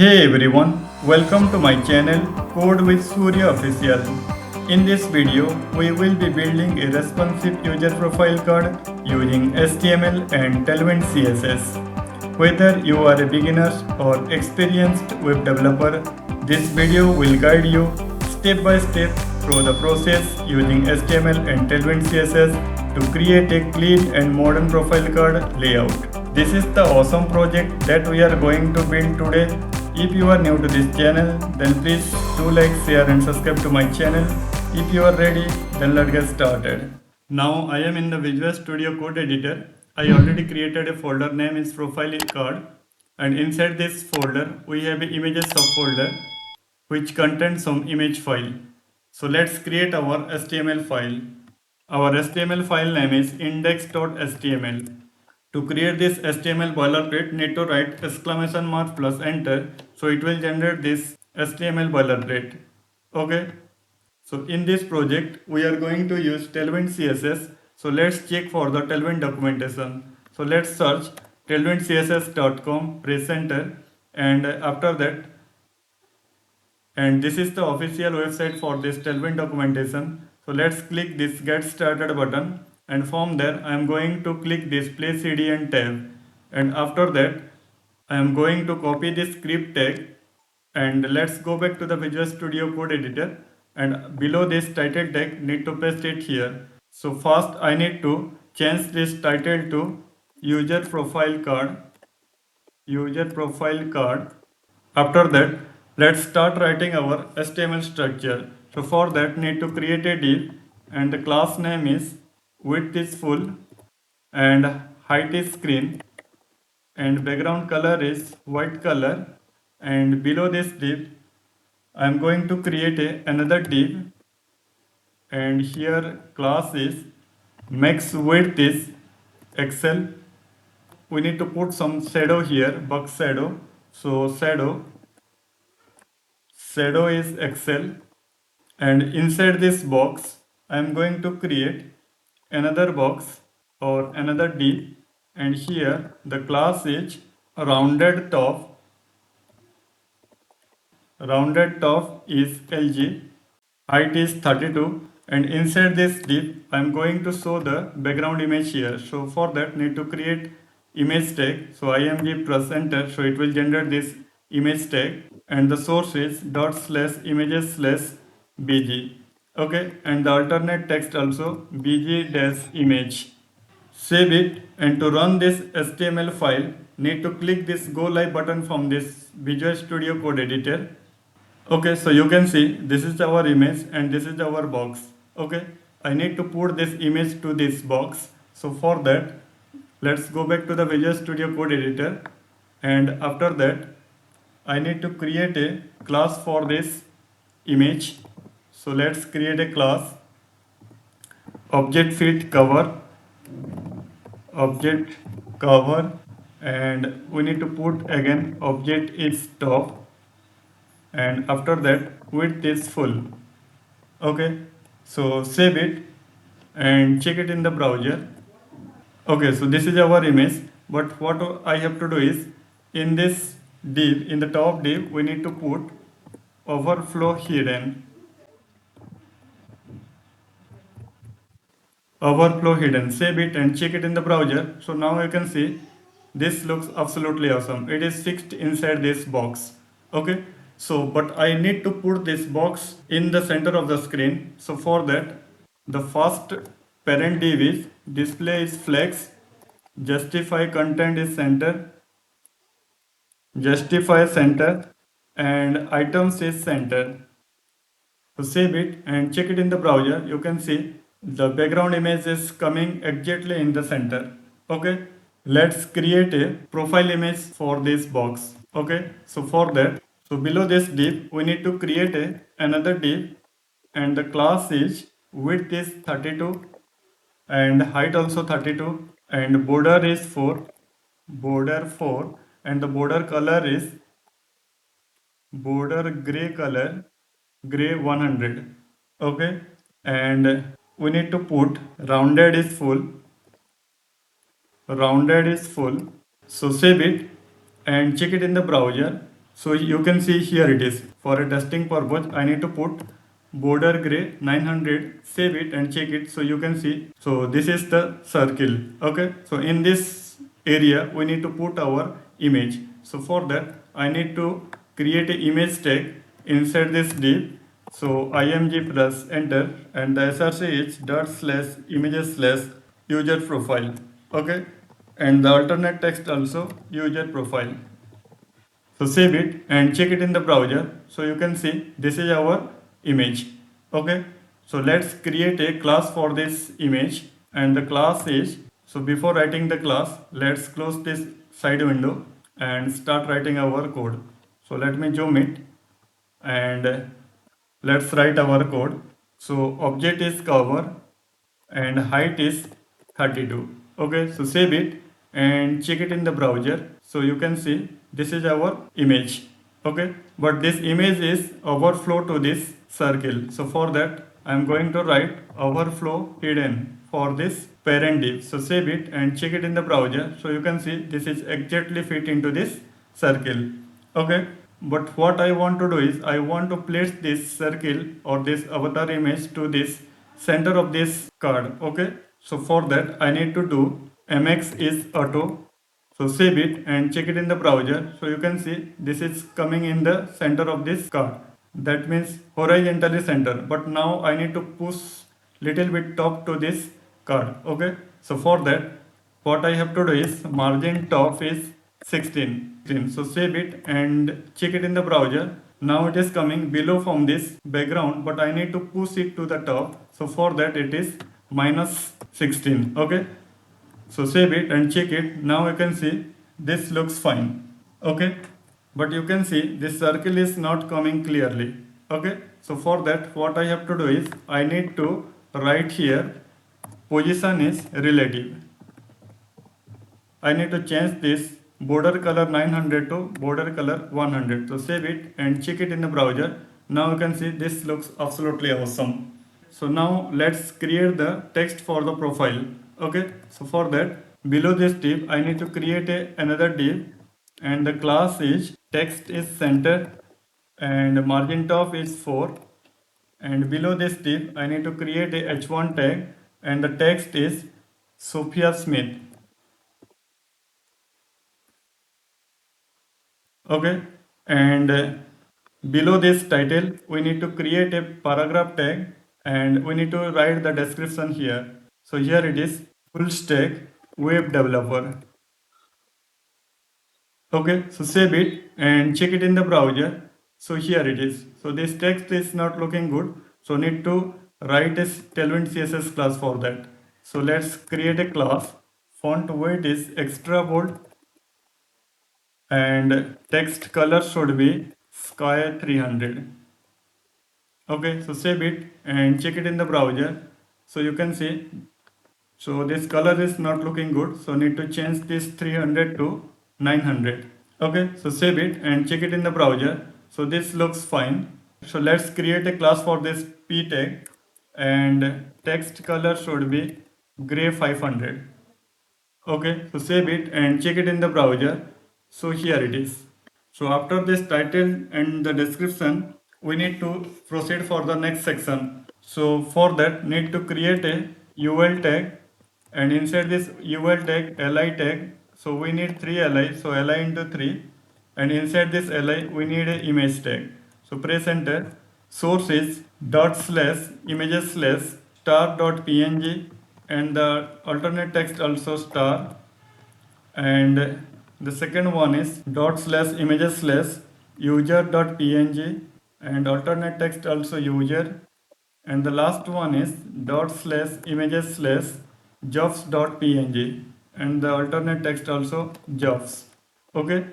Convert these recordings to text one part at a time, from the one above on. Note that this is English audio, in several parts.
Hey everyone, welcome to my channel Code with Surya Official. In this video, we will be building a responsive user profile card using HTML and Tailwind CSS. Whether you are a beginner or experienced web developer, this video will guide you step by step through the process using HTML and Tailwind CSS to create a clean and modern profile card layout. This is the awesome project that we are going to build today. If you are new to this channel, then please do like, share and subscribe to my channel. If you are ready, then let's get started. Now I am in the Visual Studio Code Editor. I already created a folder name is profile card, and inside this folder we have images subfolder which contains some image file. So let's create our HTML file. Our HTML file name is index.html. To create this HTML boilerplate, need to write exclamation mark plus enter, so it will generate this HTML boilerplate. Okay. So in this project, we are going to use Tailwind CSS. So let's check for the Tailwind documentation. So let's search tailwindcss.com, press enter, and after that, and this is the official website for this Tailwind documentation. So let's click this get started button, and from there I am going to click this play CD and tab, and after that I am going to copy this script tag, and let's go back to the Visual Studio Code Editor, and below this title tag need to paste it here. So first I need to change this title to user profile card, user profile card. After that, let's start writing our HTML structure. So for that, need to create a div, and the class name is width is full and height is screen, and background color is white color, and below this div I am going to create another div, and here class is max width is excel. We need to put some shadow here, box shadow. So shadow is excel, and inside this box I am going to create another box or another div, and here the class is rounded top. Rounded top is LG, height is 32, and inside this div I am going to show the background image here. So for that need to create image tag. So img plus enter, so it will generate this image tag, and the source is dot slash images slash bg. Okay, and the alternate text also bg dash image. Save it, and to run this HTML file need to click this go live button from this Visual Studio Code Editor. Okay, so you can see this is our image and this is our box. Okay, I need to put this image to this box. So for that, let's go back to the Visual Studio Code Editor, and after that I need to create a class for this image. So let's create a class object fit cover, object cover, and we need to put again object is top, and after that width is full. Okay, so save it and check it in the browser. Okay, so this is our image, but what I have to do is in this div, in the top div, we need to put overflow hidden. Overflow hidden. Save it and check it in the browser. So now you can see this looks absolutely awesome. It is fixed inside this box. Okay, so but I need to put this box in the center of the screen. So for that, the first parent div is display is flex, justify content is center, justify center, and items is center. So save it and check it in the browser. You can see the background image is coming exactly in the center. Okay, let's create a profile image for this box. Okay, so for that, so below this div we need to create another div, and the class is width is 32 and height also 32, and border is 4, border 4, and the border color is border gray color, gray 100. Okay, and we need to put rounded is full, rounded is full. So save it and check it in the browser. So you can see here it is. For a testing purpose, I need to put border gray 900, save it and check it. So you can see. So this is the circle. Okay. So in this area, we need to put our image. So for that, I need to create an image tag inside this div. So img plus enter and the src is dot slash images slash user profile. Okay. And the alternate text also user profile. So save it and check it in the browser. So you can see this is our image. Okay. So let's create a class for this image and the class is, so before writing the class, let's close this side window and start writing our code. So let me zoom it and let's write our code. So object is cover and height is 32. Okay, so save it and check it in the browser. So you can see this is our image. Okay, but this image is overflow to this circle. So for that I'm going to write overflow hidden for this parent div. So save it and check it in the browser. So you can see this is exactly fit into this circle. Okay, but what I want to do is I want to place this circle or this avatar image to this center of this card. Okay, so for that I need to do mx is auto. So save it and check it in the browser. So you can see this is coming in the center of this card. That means horizontally center. But now I need to push little bit top to this card. Okay. So for that what I have to do is margin top is 16. So save it and check it in the browser. Now it is coming below from this background, but I need to push it to the top. So for that it is minus 16. Okay. So save it and check it. Now you can see this looks fine. Okay. But you can see this circle is not coming clearly. Okay. So for that what I have to do is I need to write here position is relative. I need to change this border color 900 to border color 100. So save it and check it in the browser. Now you can see this looks absolutely awesome. So now let's create the text for the profile. Okay, so for that below this div I need to create another div and the class is text is center and margin top is 4 and below this div I need to create a h1 tag and the text is Sophia Smith. Okay, and below this title we need to create a paragraph tag and we need to write the description here. So here it is, full stack web developer. Okay, so save it and check it in the browser. So here it is. So this text is not looking good, so need to write a Tailwind CSS class for that. So let's create a class. Font weight is extra bold and text color should be sky 300. Okay, so save it and check it in the browser. So you can see, so this color is not looking good, so need to change this 300 to 900. Okay, so save it and check it in the browser. So this looks fine. So let's create a class for this p tag and text color should be gray 500. Okay, so save it and check it in the browser. So here it is. So after this title and the description, we need to proceed for the next section. So for that, need to create a UL tag and inside this UL tag, li tag. So we need 3 li, so li into 3 and inside this li we need a image tag. So press enter. Source is dot slash images slash star dot png and the alternate text also star and the second one is dot slash images slash user dot png and alternate text also user and the last one is dot slash images slash jobs dot png and the alternate text also jobs. Okay,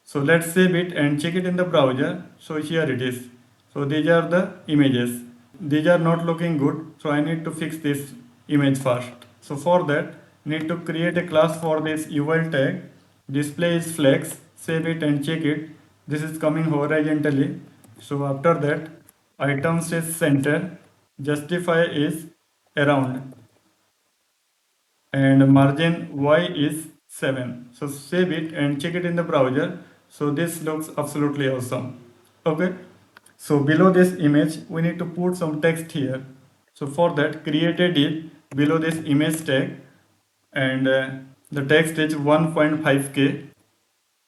so let's save it and check it in the browser. So here it is. So these are the images. These are not looking good, so I need to fix this image first. So for that need to create a class for this UL tag. Display is flex. Save it and check it. This is coming horizontally. So after that items is center, justify is around and margin y is 7. So save it and check it in the browser. So this looks absolutely awesome. Okay. So below this image, we need to put some text here. So for that, create a div below this image tag, and the text is 1.5k.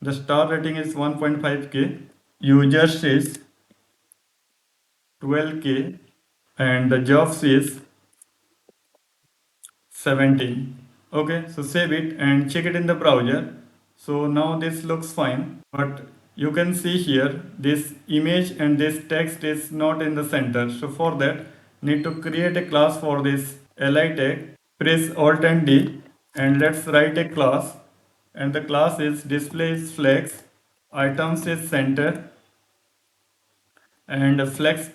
The star rating is 1.5k. Users is 12k, and the jobs is 17. Okay, so save it and check it in the browser. So now this looks fine, but you can see here this image and this text is not in the center. So for that, need to create a class for this li tag. Press alt and d, and let's write a class, and the class is display is flex, items is center, and flex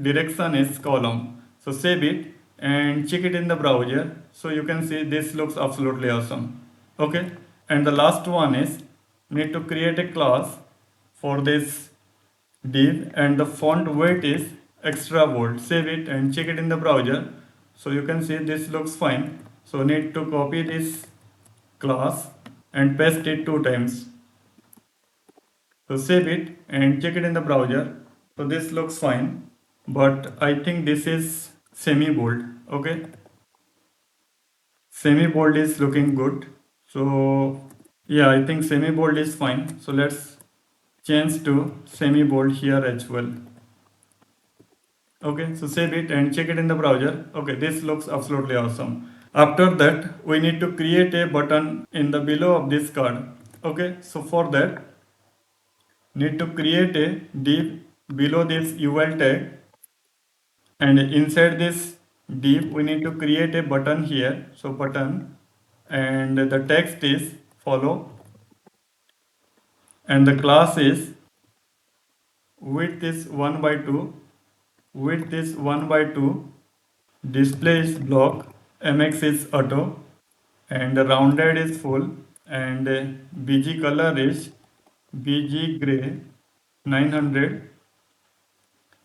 direction is column. So save it and check it in the browser. So you can see this looks absolutely awesome. Okay, and the last one is need to create a class for this div, and the font weight is extra bold. Save it and check it in the browser. So you can see this looks fine. So need to copy this class and paste it 2 times. So save it and check it in the browser. So this looks fine, but I think this is semi-bold. Okay, semi-bold is looking good. So yeah, I think semi-bold is fine. So let's change to semi-bold here as well. Okay, so save it and check it in the browser. Okay, this looks absolutely awesome. After that, we need to create a button in the below of this card. Okay, so for that, need to create a div below this UL tag, and inside this div we need to create a button here. So button, and the text is follow, and the class is width is 1 by 2, width is 1 by 2, display is block, mx is auto, and rounded is full, and bg color is bg gray 900.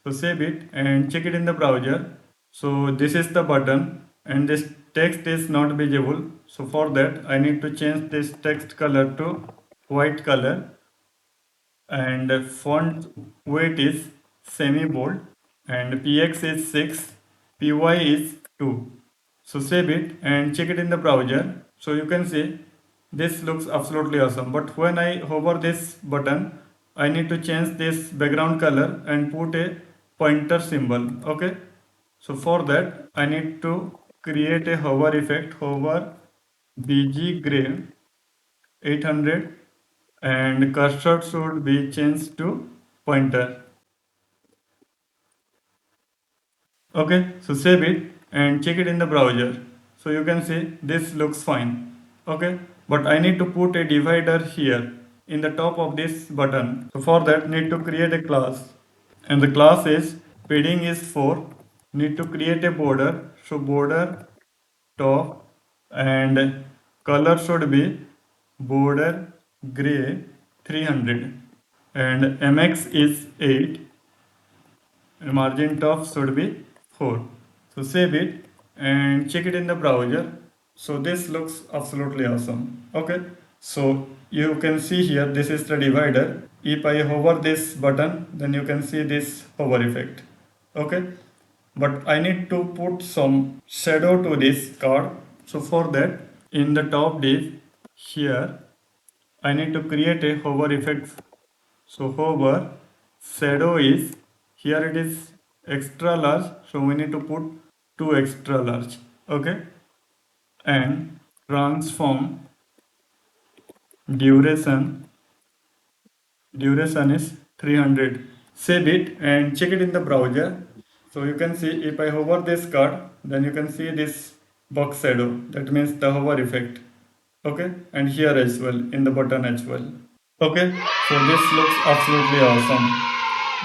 So save it and check it in the browser. So this is the button, and this text is not visible. So for that, I need to change this text color to white color, and font weight is semi bold, and px is 6, py is 2. So save it and check it in the browser. So you can see this looks absolutely awesome, but when I hover this button, I need to change this background color and put a pointer symbol. Okay, so for that, I need to create a hover effect, hover bg gray 800, and cursor should be changed to pointer. Okay, so save it and check it in the browser. So you can see this looks fine. Okay, but I need to put a divider here in the top of this button. So for that, need to create a class, and the class is padding is 4. Need to create a border. So border top, and color should be border gray 300, and mx is 8, and margin top should be 4. So save it and check it in the browser. So this looks absolutely awesome. Okay, so you can see here this is the divider. If I hover this button, then you can see this hover effect. Okay, but I need to put some shadow to this card. So for that, in the top div here, I need to create a hover effect. So hover shadow is here, it is extra large, so we need to put 2 extra large. Okay, and transform duration is 300. Save it and check it in the browser. So you can see if I hover this card, then you can see this box shadow, that means the hover effect. Okay, and here as well in the button as well. Okay, so this looks absolutely awesome.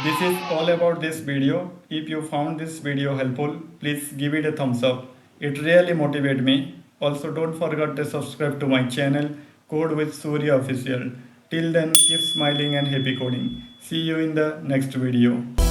This is all about this video. If you found this video helpful, please give it a thumbs up. It really motivates me. Also, don't forget to subscribe to my channel, Code with Surya Official. Till then, keep smiling and happy coding. See you in the next video.